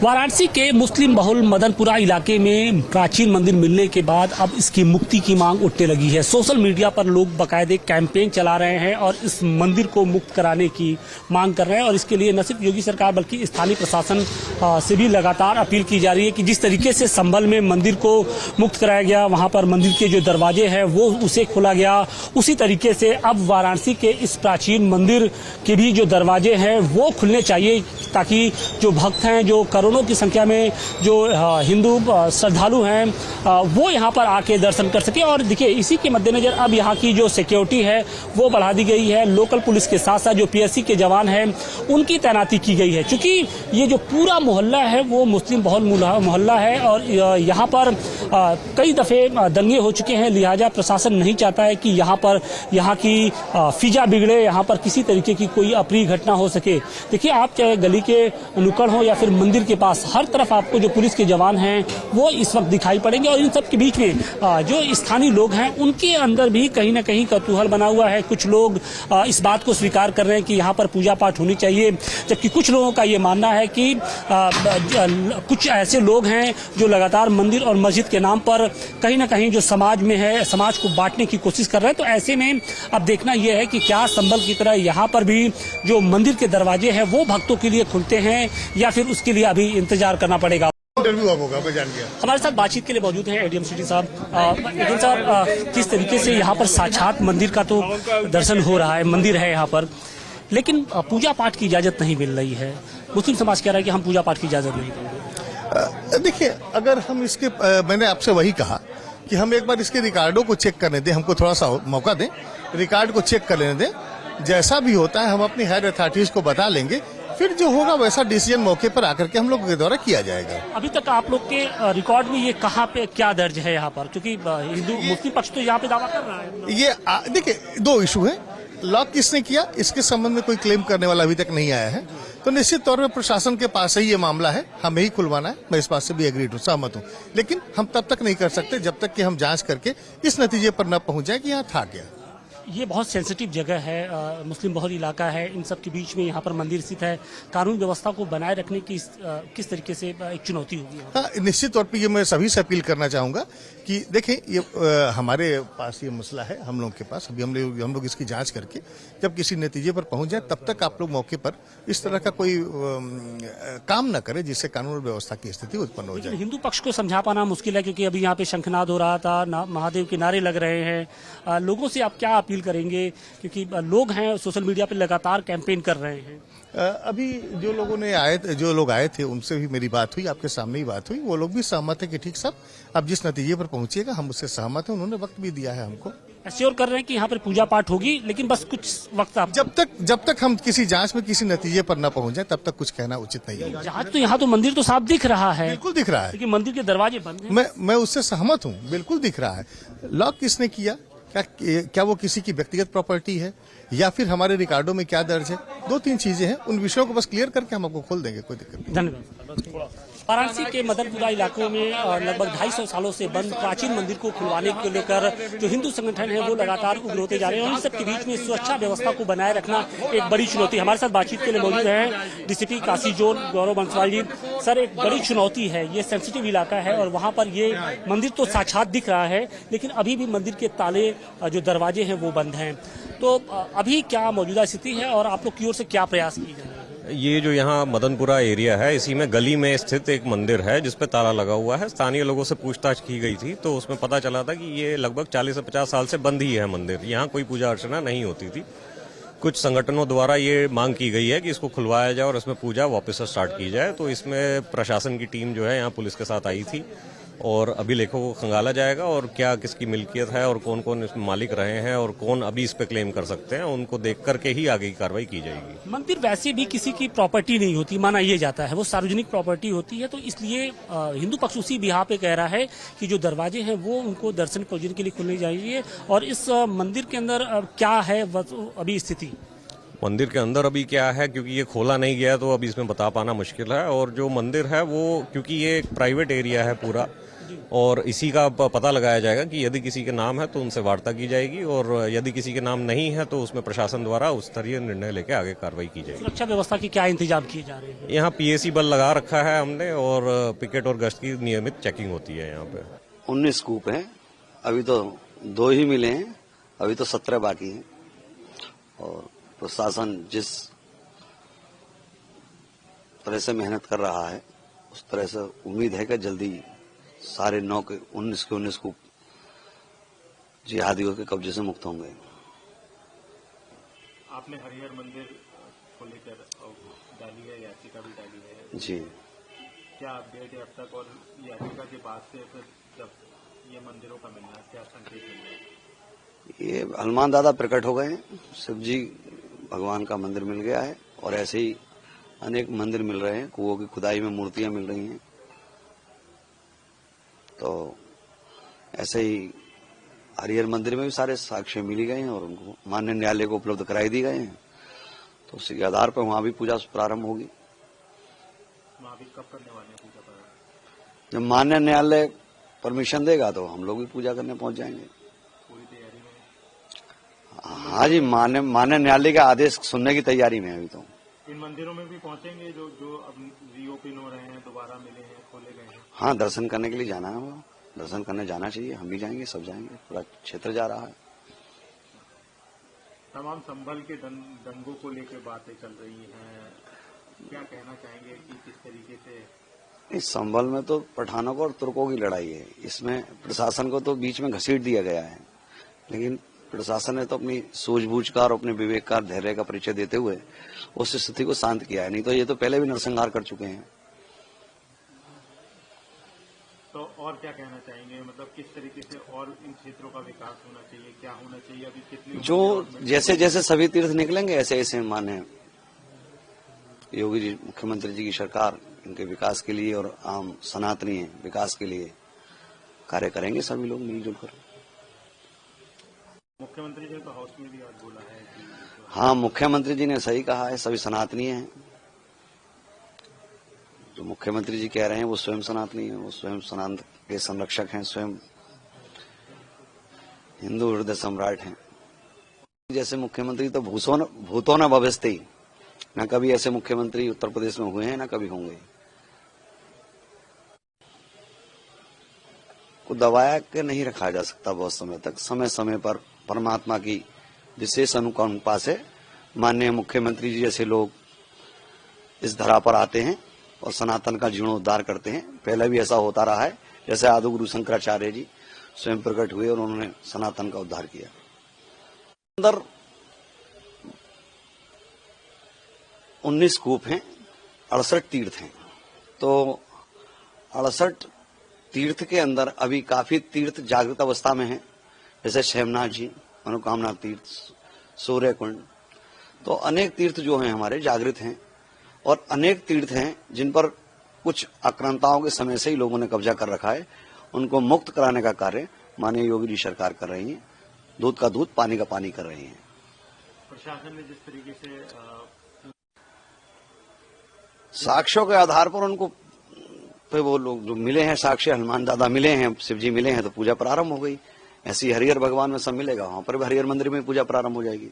वाराणसी के मुस्लिम बहुल मदनपुरा इलाके में प्राचीन मंदिर मिलने के बाद अब इसकी मुक्ति की मांग उठने लगी है। सोशल मीडिया पर लोग बाकायदे कैंपेन चला रहे हैं और इस मंदिर को मुक्त कराने की मांग कर रहे हैं और इसके लिए न सिर्फ योगी सरकार बल्कि स्थानीय प्रशासन से भी लगातार अपील की जा रही है कि जिस तरीके से संभल में मंदिर को मुक्त कराया गया, वहां पर मंदिर के जो दरवाजे हैं वो उसे खोला गया, उसी तरीके से अब वाराणसी के इस प्राचीन मंदिर के भी जो दरवाजे हैं वो खुलने चाहिए ताकि जो भक्त हैं, जो करोड़ों की संख्या में जो हिंदू श्रद्धालु हैं वो यहाँ पर आके दर्शन कर सके। और देखिए इसी के मद्देनजर अब यहाँ की जो सिक्योरिटी है वो बढ़ा दी गई है। लोकल पुलिस के साथ साथ जो पीएससी के जवान हैं उनकी तैनाती की गई है, क्योंकि ये जो पूरा मोहल्ला है वो मुस्लिम बहुल मोहल्ला है और यहाँ पर कई दफे दंगे हो चुके हैं। लिहाजा प्रशासन नहीं चाहता है कि यहाँ की फिजा बिगड़े, यहाँ पर किसी तरीके की कोई अप्रिय घटना हो सके। देखिए आप चाहे गली के नुक्कड़ हो या फिर मंदिर के पास, हर तरफ आपको जो पुलिस के जवान हैं वो इस वक्त दिखाई पड़ेंगे और इन सब के बीच में जो स्थानीय लोग हैं उनके अंदर भी कहीं ना कहीं कौतूहल बना हुआ है। कुछ लोग इस बात को स्वीकार कर रहे हैं कि यहाँ पर पूजा पाठ होनी चाहिए, जबकि कुछ लोगों का ये मानना है कि कुछ ऐसे लोग हैं जो लगातार मंदिर और मस्जिद के नाम पर कहीं ना कहीं जो समाज में है, समाज को बांटने की कोशिश कर रहे हैं। तो ऐसे में अब देखना यह है कि क्या संभल की तरह यहाँ पर भी जो मंदिर के दरवाजे हैं वो भक्तों के लिए खुलते हैं या फिर उसके लिए अभी इंतजार करना पड़ेगा। इंटरव्यू होगा, मैं जान गया। हमारे साथ बातचीत के लिए मौजूद हैं एडीएम सिटी साहब। एडीएम साहब, किस तरीके से यहाँ पर साक्षात मंदिर का तो दर्शन हो रहा है, मंदिर है यहाँ पर, लेकिन पूजा पाठ की इजाजत नहीं मिल रही है। मुस्लिम समाज कह रहा है कि हम पूजा पाठ की इजाजत नहीं देंगे। देखिए, अगर हम इसके मैंने आपसे वही कहा कि हम एक बार इसके रिकॉर्डों को चेक करने दें, हमको थोड़ा सा मौका दें, रिकॉर्ड को चेक कर लेने दें। जैसा भी होता है हम अपनी हायर अथॉरिटीज को बता लेंगे, फिर जो होगा वैसा डिसीजन मौके पर आकर के हम लोग के द्वारा किया जाएगा। अभी तक आप लोग के रिकॉर्ड में ये कहाँ पे क्या दर्ज है यहाँ पर, क्योंकि हिंदू मुस्लिम पक्ष तो यहाँ पे दावा कर रहा है। ये देखिए, दो इशू है। लॉक किसने किया इसके संबंध में कोई क्लेम करने वाला अभी तक नहीं आया है, तो निश्चित तौर पर प्रशासन के पास ही ये मामला है, हमें ही खुलवाना है। मैं इस बात से भी एग्रीड हूँ, सहमत हूँ, लेकिन हम तब तक नहीं कर सकते जब तक कि हम जांच करके इस नतीजे पर न पहुंच जाए कि यहाँ था क्या। ये बहुत सेंसिटिव जगह है, मुस्लिम बहुल इलाका है, इन सब के बीच में यहाँ पर मंदिर स्थित है। कानून व्यवस्था को बनाए रखने की किस तरीके से एक चुनौती होगी? हाँ, निश्चित तौर पे ये मैं सभी से अपील करना चाहूंगा कि देखें, ये हमारे पास ये मसला है, हम लोग के पास अभी हम लोग इसकी जांच करके जब किसी नतीजे पर पहुंच जाए तब तक आप लोग मौके पर इस तरह का कोई काम न करें जिससे कानून व्यवस्था की स्थिति उत्पन्न हो जाए। हिंदू पक्ष को समझा पाना मुश्किल है, क्योंकि अभी यहाँ पे शंखनाद हो रहा था, महादेव के नारे लग रहे हैं। लोगों से आप क्या अपील करेंगे, क्योंकि लोग हैं सोशल मीडिया पे लगातार कैंपेन कर रहे हैं? अभी जो लोग आए थे उनसे भी मेरी बात हुई, आपके सामने ही बात हुई। वो लोग भी सहमत है कि ठीक साहब, अब जिस नतीजे पर पहुंचिएगा हम उससे सहमत हैं। उन्होंने वक्त भी दिया है हमको, एश्योर कर रहे हैं कि यहाँ पर पूजा पाठ होगी, लेकिन बस कुछ वक्त आप जब तक हम किसी जांच में किसी नतीजे पर न पहुंच जाए तब तक कुछ कहना उचित नहीं है। जहाँ तो यहाँ तो मंदिर तो साफ दिख रहा है, बिल्कुल दिख रहा है, लेकिन मंदिर के दरवाजे बंद हैं। मैं उससे सहमत हूँ, बिल्कुल दिख रहा है। लॉक किसने किया, क्या वो किसी की व्यक्तिगत प्रॉपर्टी है या फिर हमारे रिकॉर्डों में क्या दर्ज है, दो तीन चीजें हैं, उन विषयों को बस क्लियर करके हम आपको खोल देंगे, कोई दिक्कत नहीं। धन्यवाद। वाराणसी के मदनपुरा इलाकों में लगभग 250 सालों से बंद प्राचीन मंदिर को खुलवाने को लेकर जो हिंदू संगठन है वो लगातार उग्र होते जा रहे हैं और इन सब के बीच में सुरक्षा व्यवस्था को बनाए रखना एक बड़ी चुनौती। हमारे साथ बातचीत के लिए मौजूद हैं डीसीपी काशी जोन गौरव बंसवाल जी। सर, एक बड़ी चुनौती है, ये सेंसिटिव इलाका है और वहाँ पर ये मंदिर तो साक्षात दिख रहा है, लेकिन अभी भी मंदिर के ताले जो दरवाजे हैं वो बंद हैं। तो अभी क्या मौजूदा स्थिति है और आप लोग की ओर से क्या प्रयास किए जा रहे हैं? ये जो यहाँ मदनपुरा एरिया है, इसी में गली में स्थित एक मंदिर है जिसपे ताला लगा हुआ है। स्थानीय लोगों से पूछताछ की गई थी तो उसमें पता चला था कि ये लगभग 40 से 50 साल से बंद ही है मंदिर। यहाँ कोई पूजा अर्चना नहीं होती थी। कुछ संगठनों द्वारा ये मांग की गई है कि इसको खुलवाया जाए और इसमें पूजा वापस से स्टार्ट की जाए। तो इसमें प्रशासन की टीम जो है यहाँ पुलिस के साथ आई थी और अभिलेखों को खंगाला जाएगा और क्या किसकी मिल्कियत है और कौन कौन इसमें मालिक रहे हैं और कौन अभी इस पे क्लेम कर सकते हैं, उनको देख करके ही आगे की कार्रवाई की जाएगी। मंदिर वैसे भी किसी की प्रॉपर्टी नहीं होती, माना ये जाता है, वो सार्वजनिक प्रॉपर्टी होती है। तो इसलिए हिंदू पक्ष उसी बिहार पे कह रहा है कि जो दरवाजे हैं वो उनको दर्शन पूजन के लिए खुलने चाहिए। और इस मंदिर के अंदर क्या है अभी स्थिति? मंदिर के अंदर अभी क्या है, क्योंकि ये खोला नहीं गया तो अभी इसमें बता पाना मुश्किल है। और जो मंदिर है वो, क्योंकि ये एक प्राइवेट एरिया है पूरा, और इसी का पता लगाया जाएगा कि यदि किसी के नाम है तो उनसे वार्ता की जाएगी और यदि किसी के नाम नहीं है तो उसमें प्रशासन द्वारा उस स्तरीय निर्णय लेकर आगे कार्रवाई की जाएगी। सुरक्षा व्यवस्था की क्या इंतजाम किए जा रहे हैं? यहाँ पीएसी बल लगा रखा है हमने और पिकेट और गश्त की नियमित चेकिंग होती है यहाँ पे। 19 स्कूप हैं, अभी तो 2 ही मिले हैं, अभी तो 17 बाकी हैं और प्रशासन जिस तरह से मेहनत कर रहा है उस तरह से उम्मीद है कि जल्दी सारे 19 के 19 स्कूप जिहादियों के कब्जे से मुक्त होंगे। आपने हरिहर मंदिर को लेकर डाली है, याचिका भी डाली है जी, क्या अपडेट है अब तक? और याचिका के बाद से फिर जब ये मंदिरों का मिलना, क्या संकेत मिल रहे हैं? ये हनुमान दादा प्रकट हो गए हैं, शिव जी भगवान का मंदिर मिल गया है और ऐसे ही अनेक मंदिर मिल रहे हैं, कुओं की खुदाई में मूर्तियां मिल रही हैं। तो ऐसे ही हरिहर मंदिर में भी सारे साक्ष्य मिल गए हैं और उनको माननीय न्यायालय को उपलब्ध कराई दी गए हैं, तो उसी के आधार पर वहां भी पूजा प्रारंभ होगी। वहाँ भी कब करने वाले हैं पूजा प्रारंभ? जब माननीय न्यायालय परमिशन देगा तो हम लोग भी पूजा करने पहुंच जाएंगे। पूरी तैयारी में? हाँ जी, माननीय न्यायालय का आदेश सुनने की तैयारी में है अभी तो। इन मंदिरों में भी पहुंचेंगे जो अब रीओपन हो रहे हैं, दोबारा मिले हैं, खोले गए हैं? हाँ, दर्शन करने के लिए जाना है, वो दर्शन करने जाना चाहिए, हम भी जाएंगे, सब जाएंगे, पूरा क्षेत्र जा रहा है। तमाम संभल के दंगों को लेकर बातें चल रही हैं, क्या कहना चाहेंगे कि किस तरीके से? इस संभल में तो पठानों को और तुर्कों की लड़ाई है, इसमें प्रशासन को तो बीच में घसीट दिया गया है, लेकिन प्रशासन ने तो अपनी सूझबूझ का और अपने विवेक का, धैर्य का परिचय देते हुए उस स्थिति को शांत किया है, नहीं तो ये तो पहले भी नरसंहार कर चुके हैं। तो और क्या कहना चाहेंगे, मतलब किस तरीके से और इन क्षेत्रों का विकास होना चाहिए, क्या होना चाहिए? अभी कितनी जो जैसे जैसे सभी तीर्थ निकलेंगे ऐसे ऐसे माने योगी जी, मुख्यमंत्री जी की सरकार इनके विकास के लिए और आम सनातनी विकास के लिए कार्य करेंगे सभी लोग मिलजुल कर। मुख्यमंत्री जी ने तो हाउस में भी आज बोला है कि हाँ, मुख्यमंत्री जी ने सही कहा है, सभी सनातनी हैं। जो मुख्यमंत्री जी कह रहे हैं वो स्वयं सनातनी है, वो स्वयं सनातन के संरक्षक हैं, स्वयं हिंदू हृदय सम्राट हैं। जैसे मुख्यमंत्री तो भूतो न भविष्यति, न कभी ऐसे मुख्यमंत्री उत्तर प्रदेश में हुए हैं न कभी होंगे। को दबाया के नहीं रखा जा सकता बहुत समय तक, समय समय पर परमात्मा की विशेष अनुकंपा से माननीय मुख्यमंत्री जी जैसे लोग इस धरा पर आते हैं और सनातन का जीर्णोद्धार करते हैं। पहले भी ऐसा होता रहा है, जैसे आदिगुरु शंकराचार्य जी स्वयं प्रकट हुए और उन्होंने सनातन का उद्धार किया। अंदर 19 कूप हैं, 68 तीर्थ हैं, तो 68 तीर्थ के अंदर अभी काफी तीर्थ जागृत अवस्था में हैं, जैसे शेमनाथ जी, मनोकामना तीर्थ, सूर्य कुंड। तो अनेक तीर्थ जो हैं हमारे जागृत हैं और अनेक तीर्थ हैं जिन पर कुछ आक्रांताओं के समय से ही लोगों ने कब्जा कर रखा है, उनको मुक्त कराने का कार्य माननीय योगी जी सरकार कर रही है। दूध का दूध, पानी का पानी कर रही है। प्रशासन ने जिस तरीके से साक्ष्यों के आधार पर उनको पे वो लोग जो मिले हैं, साक्ष्य हनुमान दादा मिले हैं, शिव जी मिले हैं, तो पूजा प्रारंभ हो गई। ऐसी हरिहर भगवान में सब मिलेगा, वहां पर भी हरिहर मंदिर में पूजा प्रारंभ हो जाएगी।